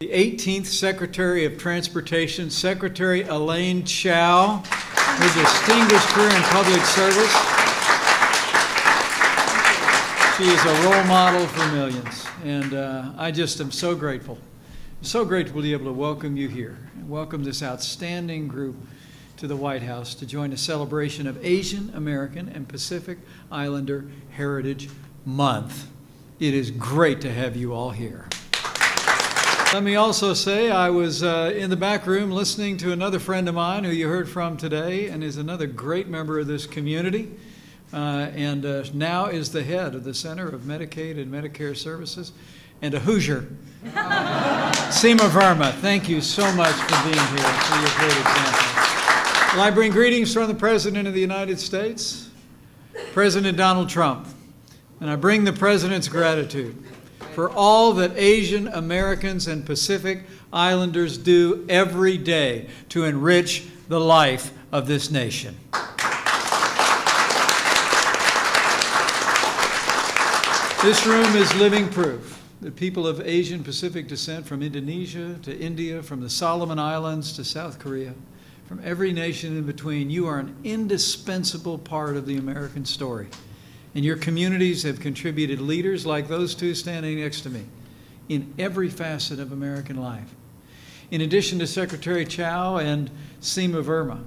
The 18th Secretary of Transportation, Secretary Elaine Chao, her distinguished career in public service. She is a role model for millions, and I just am so grateful. So grateful to be able to welcome you here and welcome this outstanding group to the White House to join a celebration of Asian American and Pacific Islander Heritage Month. It is great to have you all here. Let me also say I was in the back room listening to another friend of mine who you heard from today and is another great member of this community and now is the head of the Center of Medicaid and Medicare Services and a Hoosier. Seema Verma, thank you so much for being here, for your great example. Well, I bring greetings from the President of the United States, President Donald Trump, and I bring the President's gratitude for all that Asian Americans and Pacific Islanders do every day to enrich the life of this nation. This room is living proof that people of Asian Pacific descent from Indonesia to India, from the Solomon Islands to South Korea, from every nation in between, you are an indispensable part of the American story. And your communities have contributed leaders like those two standing next to me in every facet of American life. In addition to Secretary Chao and Seema Verma,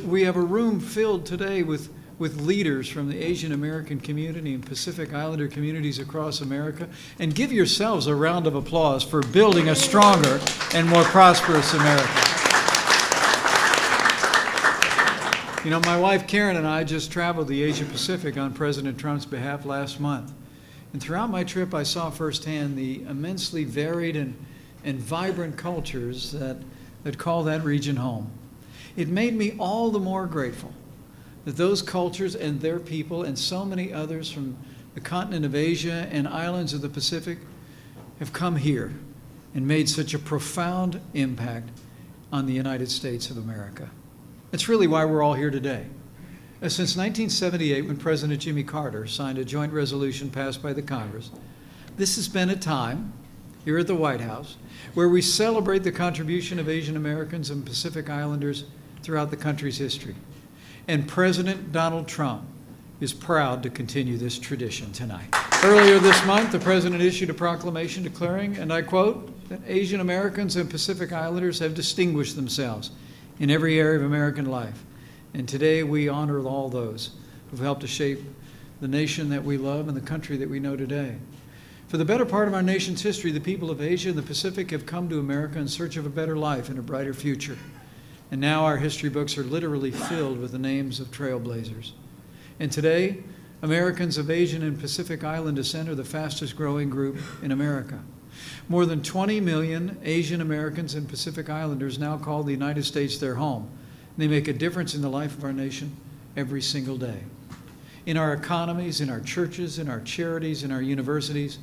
we have a room filled today with leaders from the Asian American community and Pacific Islander communities across America. And give yourselves a round of applause for building a stronger and more prosperous America. You know, my wife Karen and I just traveled the Asia Pacific on President Trump's behalf last month. And throughout my trip, I saw firsthand the immensely varied and vibrant cultures that call that region home. It made me all the more grateful that those cultures and their people and so many others from the continent of Asia and islands of the Pacific have come here and made such a profound impact on the United States of America. That's really why we're all here today. Since 1978, when President Jimmy Carter signed a joint resolution passed by the Congress, this has been a time here at the White House where we celebrate the contribution of Asian Americans and Pacific Islanders throughout the country's history. And President Donald Trump is proud to continue this tradition tonight. Earlier this month, the President issued a proclamation declaring, and I quote, that Asian Americans and Pacific Islanders have distinguished themselves in every area of American life. And today we honor all those who've helped to shape the nation that we love and the country that we know today. For the better part of our nation's history, the people of Asia and the Pacific have come to America in search of a better life and a brighter future. And now our history books are literally filled with the names of trailblazers. And today, Americans of Asian and Pacific Island descent are the fastest growing group in America. More than 20 million Asian Americans and Pacific Islanders now call the United States their home. And they make a difference in the life of our nation every single day. In our economies, in our churches, in our charities, in our universities,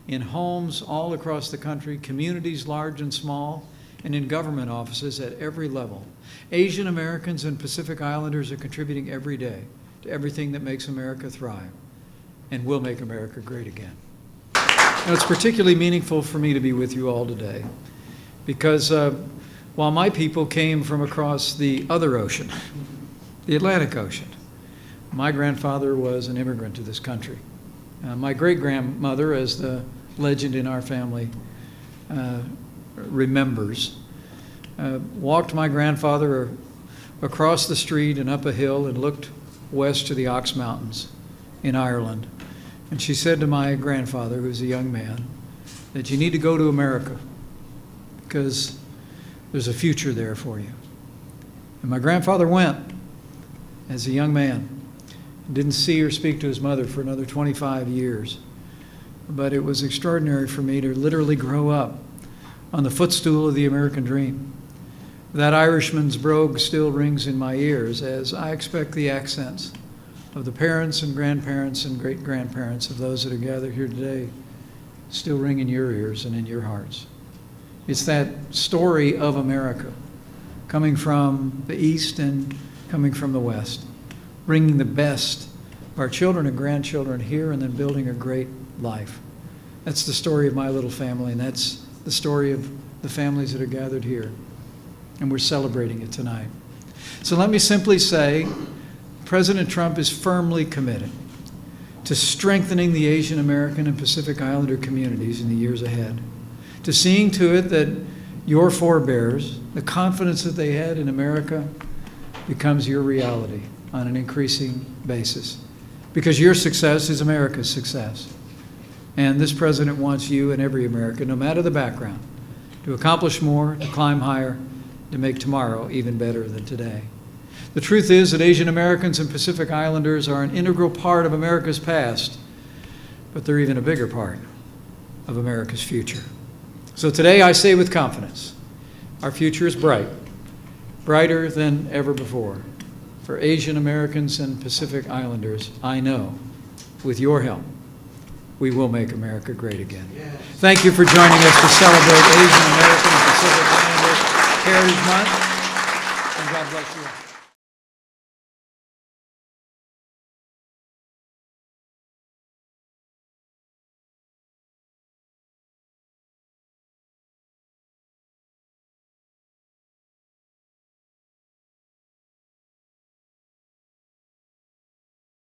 in homes all across the country, communities large and small, and in government offices at every level. Asian Americans and Pacific Islanders are contributing every day to everything that makes America thrive and will make America great again. Now, it's particularly meaningful for me to be with you all today because while my people came from across the other ocean, the Atlantic Ocean, my grandfather was an immigrant to this country. My great-grandmother, as the legend in our family remembers, walked my grandfather across the street and up a hill and looked west to the Ox Mountains in Ireland. And she said to my grandfather, who was a young man, that you need to go to America because there's a future there for you. And my grandfather went as a young man. Didn't see or speak to his mother for another 25 years. But it was extraordinary for me to literally grow up on the footstool of the American dream. That Irishman's brogue still rings in my ears as I expect the accents of the parents and grandparents and great-grandparents of those that are gathered here today still ring in your ears and in your hearts. It's that story of America coming from the East and coming from the West, bringing the best of our children and grandchildren here and then building a great life. That's the story of my little family, and that's the story of the families that are gathered here. And we're celebrating it tonight. So let me simply say, President Trump is firmly committed to strengthening the Asian American and Pacific Islander communities in the years ahead, to seeing to it that your forebears, the confidence that they had in America, becomes your reality on an increasing basis. Because your success is America's success. And this president wants you and every American, no matter the background, to accomplish more, to climb higher, to make tomorrow even better than today. The truth is that Asian Americans and Pacific Islanders are an integral part of America's past, but they're even a bigger part of America's future. So today I say with confidence, our future is bright, brighter than ever before. For Asian Americans and Pacific Islanders, I know, with your help, we will make America great again. Yes. Thank you for joining us to celebrate Asian American and Pacific Islander Heritage Month, and God bless you all.